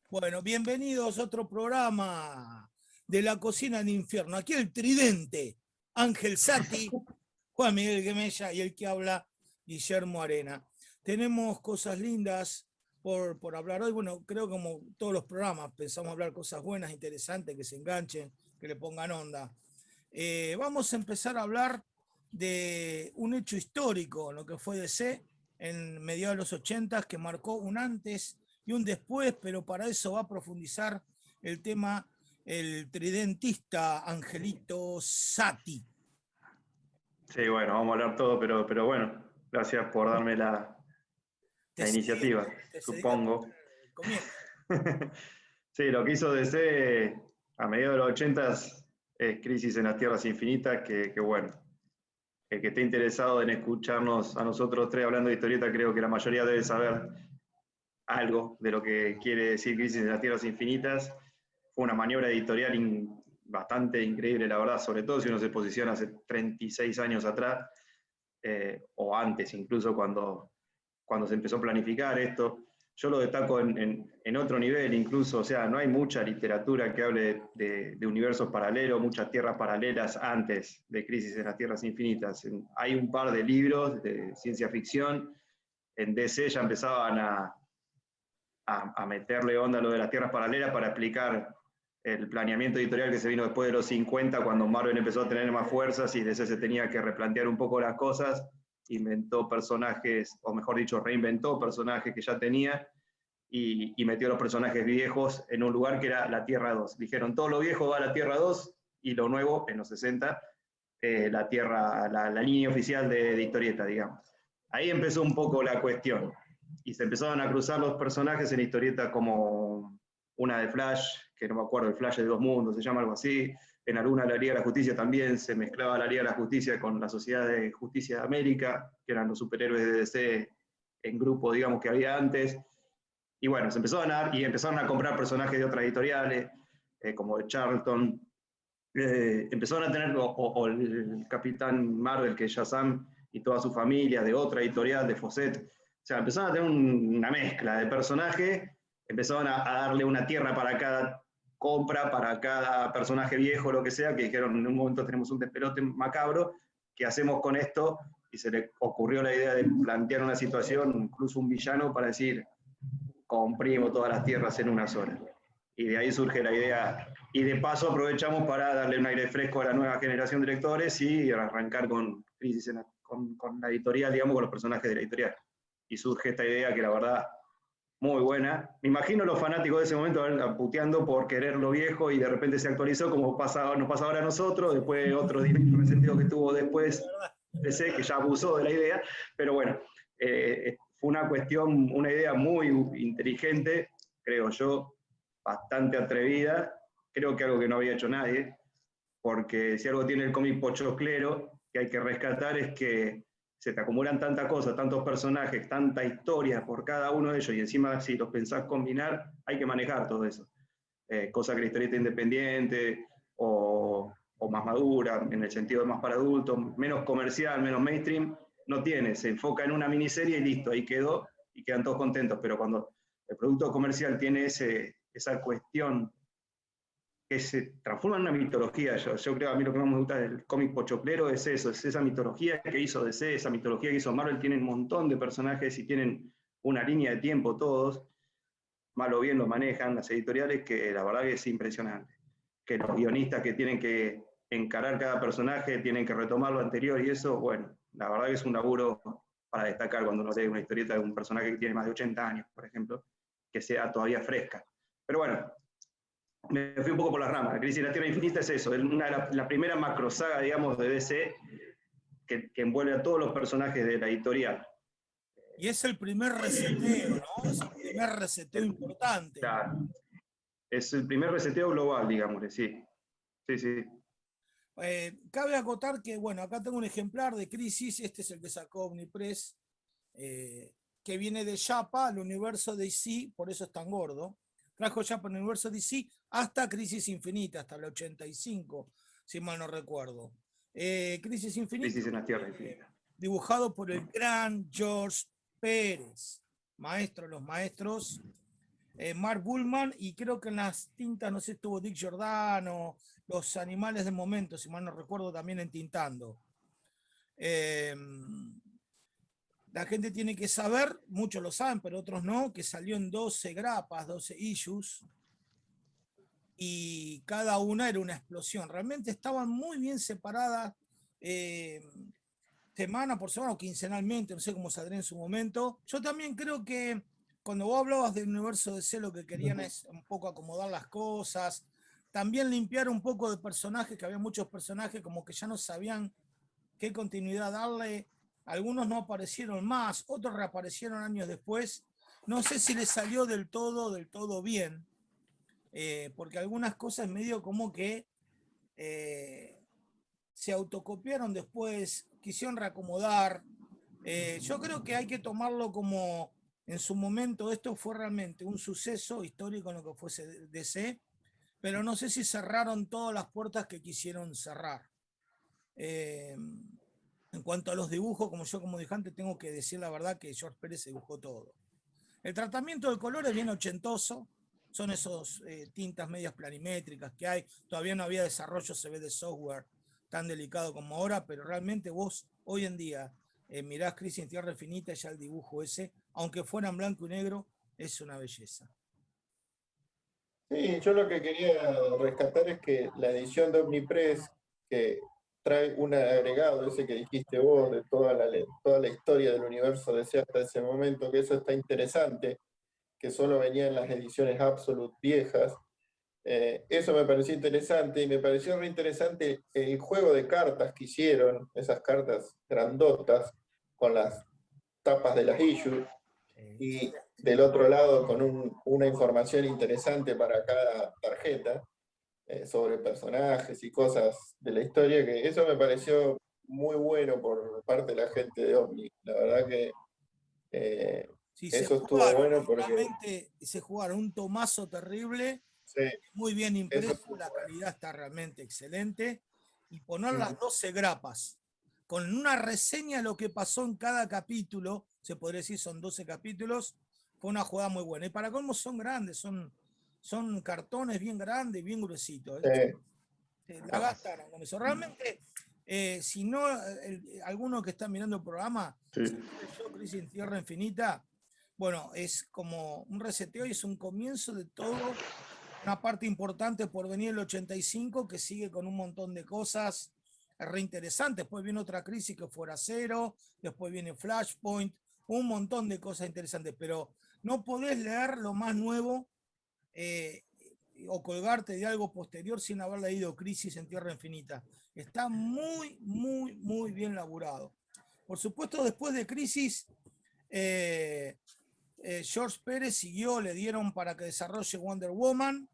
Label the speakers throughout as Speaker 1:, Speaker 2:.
Speaker 1: Bueno, bienvenidos a otro programa de La Cocina del Infierno. Aquí el tridente, Ángel Sati, Juan Miguel Gemella y el que habla, Guillermo Arena. Tenemos cosas lindas por hablar hoy. Bueno, creo que como todos los programas pensamos hablar cosas buenas, interesantes, que se enganchen, que le pongan onda. Vamos a empezar a hablar de un hecho histórico, lo que fue DC en mediados de los 80, que marcó un antes y un después, pero para eso va a profundizar el tema el tridentista Angelito Sati.
Speaker 2: Sí, bueno, vamos a hablar todo, pero bueno, gracias por darme la iniciativa, supongo. Sí, lo que hizo DC a mediados de los 80 es Crisis en las Tierras Infinitas, que bueno, el que esté interesado en escucharnos a nosotros tres hablando de historieta, creo que la mayoría debe saber algo de lo que quiere decir Crisis en las Tierras Infinitas. Fue una maniobra editorial bastante increíble, la verdad, sobre todo si uno se posiciona hace 36 años atrás, o antes incluso, cuando se empezó a planificar esto. Yo lo destaco en otro nivel incluso, o sea, no hay mucha literatura que hable de universos paralelos, muchas tierras paralelas antes de Crisis en las Tierras Infinitas. Hay un par de libros de ciencia ficción, en DC ya empezaban a meterle onda a lo de las tierras paralelas para explicar el planeamiento editorial que se vino después de los 50, cuando Marvel empezó a tener más fuerzas y DC se tenía que replantear un poco las cosas, inventó personajes, o mejor dicho, reinventó personajes que ya tenía y metió los personajes viejos en un lugar que era la Tierra 2. Dijeron, todo lo viejo va a la Tierra 2 y lo nuevo, en los 60, la línea oficial de historieta, digamos. Ahí empezó un poco la cuestión. Y se empezaron a cruzar los personajes en historietas como una de Flash, que no me acuerdo, el Flash de Dos Mundos, se llama algo así. En alguna de la Liga de la Justicia también se mezclaba la Liga de la Justicia con la Sociedad de Justicia de América, que eran los superhéroes de DC en grupo, digamos, que había antes. Y bueno, empezaron a comprar personajes de otras editoriales, como de Charlton. Empezaron a tener, o el Capitán Marvel, que es Shazam, y toda su familia, de otra editorial, de Fawcett. O sea, empezaron a tener una mezcla de personajes, empezaron a darle una tierra para cada compra, para cada personaje viejo, lo que sea, que dijeron, en un momento tenemos un despelote macabro, ¿qué hacemos con esto? Y se le ocurrió la idea de plantear una situación, incluso un villano, para decir, comprimo todas las tierras en una sola. Y de ahí surge la idea, y de paso aprovechamos para darle un aire fresco a la nueva generación de lectores y arrancar con Crisis con la editorial, digamos, con los personajes de la editorial. Y surge esta idea que la verdad, muy buena. Me imagino los fanáticos de ese momento puteando por querer lo viejo y de repente se actualizó, como nos pasa ahora a nosotros, después otro directo resentido que tuvo después DC, que ya abusó de la idea, pero bueno, fue una idea muy inteligente, creo yo, bastante atrevida, creo que algo que no había hecho nadie, porque si algo tiene el cómic pochoclero que hay que rescatar es que se te acumulan tantas cosas, tantos personajes, tanta historia por cada uno de ellos, y encima si los pensás combinar, hay que manejar todo eso. Cosa que la historieta independiente o más madura, en el sentido de más para adultos, menos comercial, menos mainstream, no tiene, se enfoca en una miniserie y listo, ahí quedó, y quedan todos contentos, pero cuando el producto comercial tiene esa cuestión que se transforma en una mitología. Yo creo, a mí lo que más me gusta del cómic pochoclero es eso, es esa mitología que hizo DC, esa mitología que hizo Marvel. Tienen un montón de personajes y tienen una línea de tiempo todos, mal o bien lo manejan las editoriales, que la verdad que es impresionante. Que los guionistas que tienen que encarar cada personaje tienen que retomar lo anterior, y eso, bueno, la verdad que es un laburo para destacar cuando uno lee una historieta de un personaje que tiene más de 80 años, por ejemplo, que sea todavía fresca. Pero bueno, me fui un poco por las ramas. La Crisis de la Tierra Infinita es eso, es la primera macrosaga, digamos, de DC que envuelve a todos los personajes de la editorial.
Speaker 1: Y es el primer reseteo, ¿no? Es el primer reseteo importante.
Speaker 2: Claro. Es el primer reseteo global, digamos, sí. Sí, sí.
Speaker 1: Cabe acotar que, bueno, acá tengo un ejemplar de Crisis, este es el que sacó Omnipress, que viene de Japa al universo DC, por eso es tan gordo. Trajo Japa al universo DC hasta Crisis Infinita, hasta el 85, si mal no recuerdo. Crisis Infinita,
Speaker 2: Crisis en las Tierras Infinitas.
Speaker 1: dibujado por el gran George Pérez, maestro de los maestros, Mark Bullman, y creo que en las tintas, no sé, estuvo Dick Giordano, Los Animales del Momento, si mal no recuerdo, también entintando. La gente tiene que saber, muchos lo saben, pero otros no, que salió en 12 grapas, 12 issues, y cada una era una explosión. Realmente estaban muy bien separadas, semana por semana o quincenalmente, no sé cómo saldría en su momento. Yo también creo que cuando vos hablabas del universo de C, lo que querían es un poco acomodar las cosas, también limpiar un poco de personajes, que había muchos personajes como que ya no sabían qué continuidad darle. Algunos no aparecieron más, otros reaparecieron años después. No sé si les salió del todo bien, porque algunas cosas medio como que se autocopiaron después, quisieron reacomodar. Yo creo que hay que tomarlo como, en su momento, esto fue realmente un suceso histórico en lo que fuese DC, pero no sé si cerraron todas las puertas que quisieron cerrar. En cuanto a los dibujos, como yo como dibujante tengo que decir la verdad que George Pérez dibujó todo. El tratamiento del color es bien ochentoso, son esos tintas medias planimétricas que hay, todavía no había desarrollo, se ve, de software tan delicado como ahora, pero realmente vos hoy en día mirás Crisis en Tierra Infinita y ya el dibujo ese, aunque fuera en blanco y negro, es una belleza.
Speaker 3: Sí, yo lo que quería rescatar es que la edición de Omnipress, que trae un agregado, ese que dijiste vos, de toda la historia del universo DC hasta ese momento, que eso está interesante, que solo venía en las ediciones Absolute viejas. Eso me pareció interesante y me pareció re interesante el juego de cartas que hicieron, esas cartas grandotas con las tapas de las issues, y del otro lado con una información interesante para cada tarjeta sobre personajes y cosas de la historia, que eso me pareció muy bueno por parte de la gente de Omni. La verdad que
Speaker 1: Sí, se
Speaker 3: eso estuvo
Speaker 1: jugaron,
Speaker 3: bueno porque
Speaker 1: realmente se jugaron un tomazo terrible,
Speaker 3: sí,
Speaker 1: muy bien
Speaker 3: eso
Speaker 1: impreso,
Speaker 3: estuvo
Speaker 1: la
Speaker 3: bueno.
Speaker 1: calidad está realmente excelente, y poner las
Speaker 3: Mm.
Speaker 1: 12 grapas con una reseña de lo que pasó en cada capítulo, se podría decir son 12 capítulos, fue una jugada muy buena. Y para cómo son grandes, son cartones bien grandes, bien gruesitos. La gastaron con eso. Realmente, si no, alguno que está mirando el programa,
Speaker 2: Sí.
Speaker 1: si no leyó Crisis en Tierra Infinita, bueno, es como un reseteo y es un comienzo de todo, una parte importante por venir el 85, que sigue con un montón de cosas reinteresantes. Después viene otra crisis que fuera cero, después viene Flashpoint, un montón de cosas interesantes, pero no podés leer lo más nuevo eh, o colgarte de algo posterior sin haber leído Crisis en Tierra Infinita. Está muy, muy, muy bien laburado. Por supuesto, después de Crisis, eh, George Pérez siguió, le dieron para que desarrolle Wonder Woman,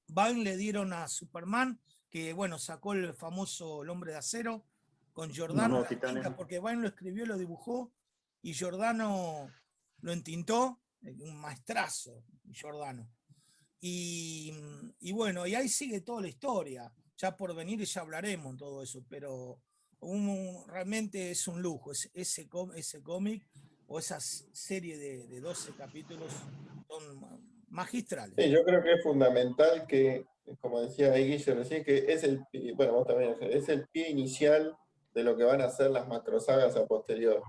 Speaker 1: Vine le dieron a Superman, que bueno, sacó el famoso El Hombre de Acero, con Giordano en las tintas, porque Vine lo escribió, lo dibujó, y Giordano lo entintó, un maestrazo, Giordano. Y bueno, y ahí sigue toda la historia. Ya por venir ya hablaremos en todo eso, pero realmente es un lujo. Ese cómic o esa serie de 12 capítulos son magistrales.
Speaker 3: Sí, yo creo que es fundamental que, como decía ahí Guille recién, que es bueno, vos también, es el pie inicial de lo que van a ser las macrosagas a posterior.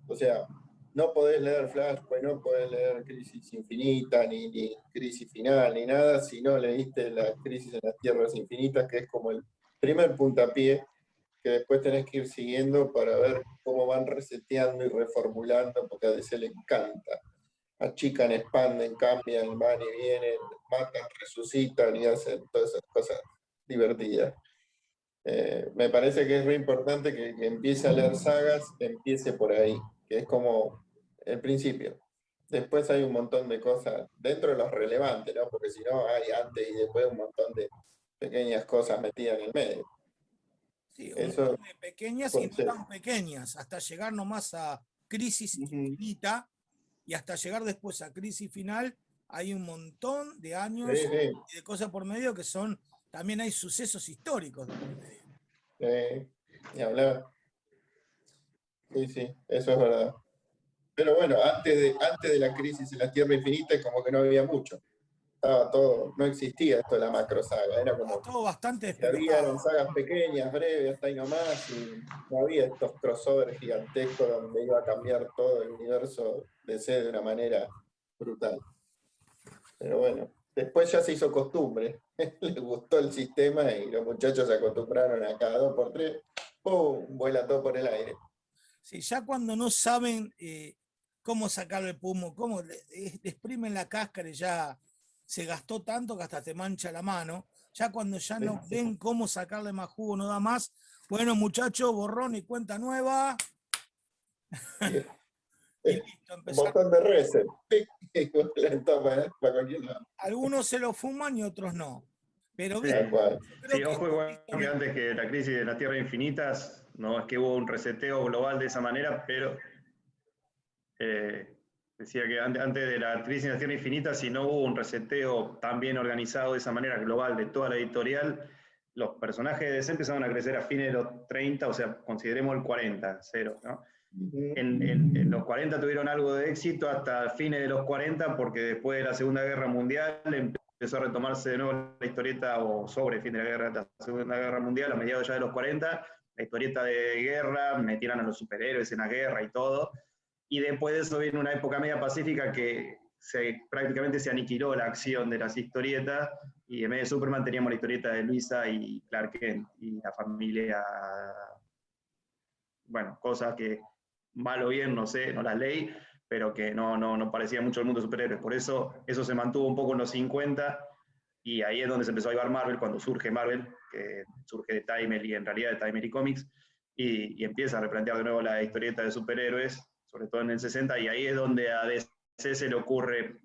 Speaker 3: O sea, no podés leer Flashpoint, no podés leer Crisis Infinita, ni Crisis Final, ni nada, si no leíste la Crisis en las Tierras Infinitas, que es como el primer puntapié que después tenés que ir siguiendo para ver cómo van reseteando y reformulando, porque a DC le encanta. Achican, expanden, cambian, van y vienen, matan, resucitan y hacen todas esas cosas divertidas. Me parece que es muy importante que empiece a leer sagas, empiece por ahí, que es como el principio. después hay un montón de cosas dentro de los relevantes, ¿no? Porque si no, hay antes y después un montón de pequeñas cosas metidas en el medio.
Speaker 1: Sí, un
Speaker 3: Eso,
Speaker 1: montón de pequeñas y no tan pequeñas, hasta llegar nomás a Crisis Infinita, y hasta llegar después a Crisis Final, hay un montón de años
Speaker 3: sí, sí.
Speaker 1: y de cosas por medio que son, también hay sucesos históricos por medio.
Speaker 3: Ni hablar. Sí, sí, eso es verdad. Pero bueno, antes de la crisis en la Tierra Infinita, como que no había mucho. Estaba todo, no existía esto de la macro saga, era como
Speaker 1: todo bastante
Speaker 3: que había
Speaker 1: despegado.
Speaker 3: sagas pequeñas, breves, hasta ahí nomás, y no había estos crossovers gigantescos donde iba a cambiar todo el universo DC de una manera brutal. Pero bueno, después ya se hizo costumbre, les gustó el sistema y los muchachos se acostumbraron a cada 2x3, ¡pum!, vuela todo por el aire.
Speaker 1: Sí, ya cuando no saben cómo sacarle el pomo, cómo le exprimen la cáscara y ya se gastó tanto que hasta te mancha la mano, ya cuando ya no ven cómo sacarle más jugo, no da más, bueno muchachos, borrón y cuenta nueva. Y listo,
Speaker 3: Un botón de reset.
Speaker 1: Algunos se lo fuman y otros no. Pero
Speaker 2: sí, sí, ojo igual que antes que la crisis de las Tierras Infinitas, no es que hubo un reseteo global de esa manera, pero decía que antes de la crisis de las Tierras Infinitas, si no hubo un reseteo tan bien organizado de esa manera global de toda la editorial, los personajes de DC empezaron a crecer a fines de los 30, o sea, consideremos el 40, cero, ¿no? En los 40 tuvieron algo de éxito hasta fines de los 40, porque después de la Segunda Guerra Mundial empezó a retomarse de nuevo la historieta, o sobre fin de la Segunda Guerra Mundial, a mediados ya de los 40, la historieta de guerra, metieron a los superhéroes en la guerra y todo, y después de eso viene una época media pacífica que prácticamente se aniquiló la acción de las historietas, y en vez de Superman teníamos la historieta de Luisa y Clark Kent, y la familia, bueno, cosas que mal o bien, no sé, no las leí, pero que no parecía mucho el mundo de superhéroes. Por eso se mantuvo un poco en los 50, y ahí es donde se empezó a llevar Marvel, cuando surge Marvel, que surge de Timely y en realidad de Timely Comics, y empieza a replantear de nuevo la historieta de superhéroes, sobre todo en el 60, y ahí es donde a DC se le ocurre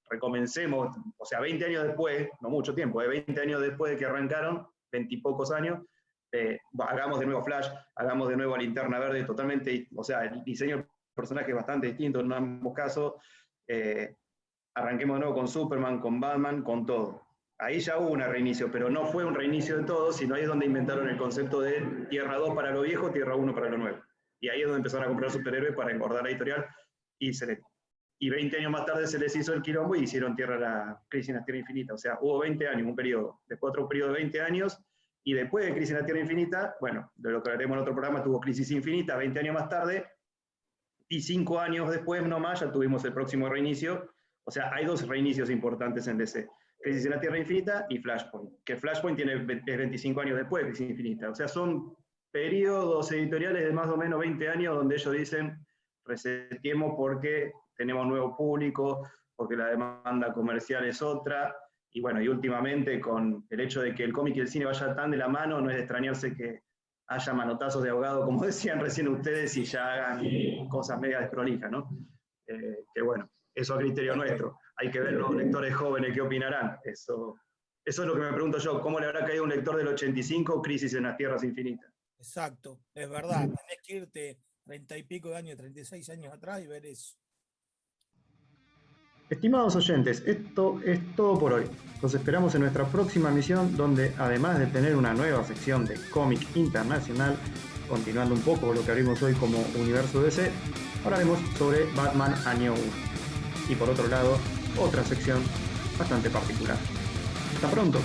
Speaker 2: recomencemos, o sea, 20 años después, no mucho tiempo, 20 años después de que arrancaron, 20 y pocos años, hagamos de nuevo Flash, hagamos de nuevo Linterna Verde, totalmente, o sea, el diseño del personaje es bastante distinto en ambos casos, arranquemos de nuevo con Superman, con Batman, con todo. Ahí ya hubo un reinicio, pero no fue un reinicio de todo, sino ahí es donde inventaron el concepto de Tierra 2 para lo viejo, Tierra 1 para lo nuevo. Y ahí es donde empezaron a comprar superhéroes para engordar la editorial, y 20 años más tarde se les hizo el quilombo y hicieron la crisis en la Tierra Infinita. O sea, hubo 20 años, un periodo, después otro periodo de 20 años, y después de Crisis en la Tierra Infinita, bueno, de lo que haremos en otro programa, tuvo Crisis Infinita 20 años más tarde, y 5 años después nomás ya tuvimos el próximo reinicio. O sea, hay 2 reinicios importantes en DC. Crisis en la Tierra Infinita y Flashpoint, que Flashpoint es 25 años después de Crisis Infinita. O sea, son periodos editoriales de más o menos 20 años donde ellos dicen, reseteemos porque tenemos nuevo público, porque la demanda comercial es otra, y bueno, y últimamente con el hecho de que el cómic y el cine vayan tan de la mano, no es de extrañarse que haya manotazos de ahogado, como decían recién ustedes, y ya hagan cosas media desprolijas, ¿no? Que bueno, eso a criterio nuestro. Hay que ver los lectores jóvenes qué opinarán. Eso es lo que me pregunto yo, ¿cómo le habrá caído a un lector del 85 Crisis en las Tierras Infinitas?
Speaker 1: Exacto, es verdad, tenés que irte 30 y pico de años, 36 años atrás y ver eso.
Speaker 4: Estimados oyentes, esto es todo por hoy. Los esperamos en nuestra próxima emisión, donde además de tener una nueva sección de cómic internacional, continuando un poco lo que abrimos hoy como Universo DC, hablaremos sobre Batman Año 1. Y por otro lado, otra sección bastante particular. Hasta pronto.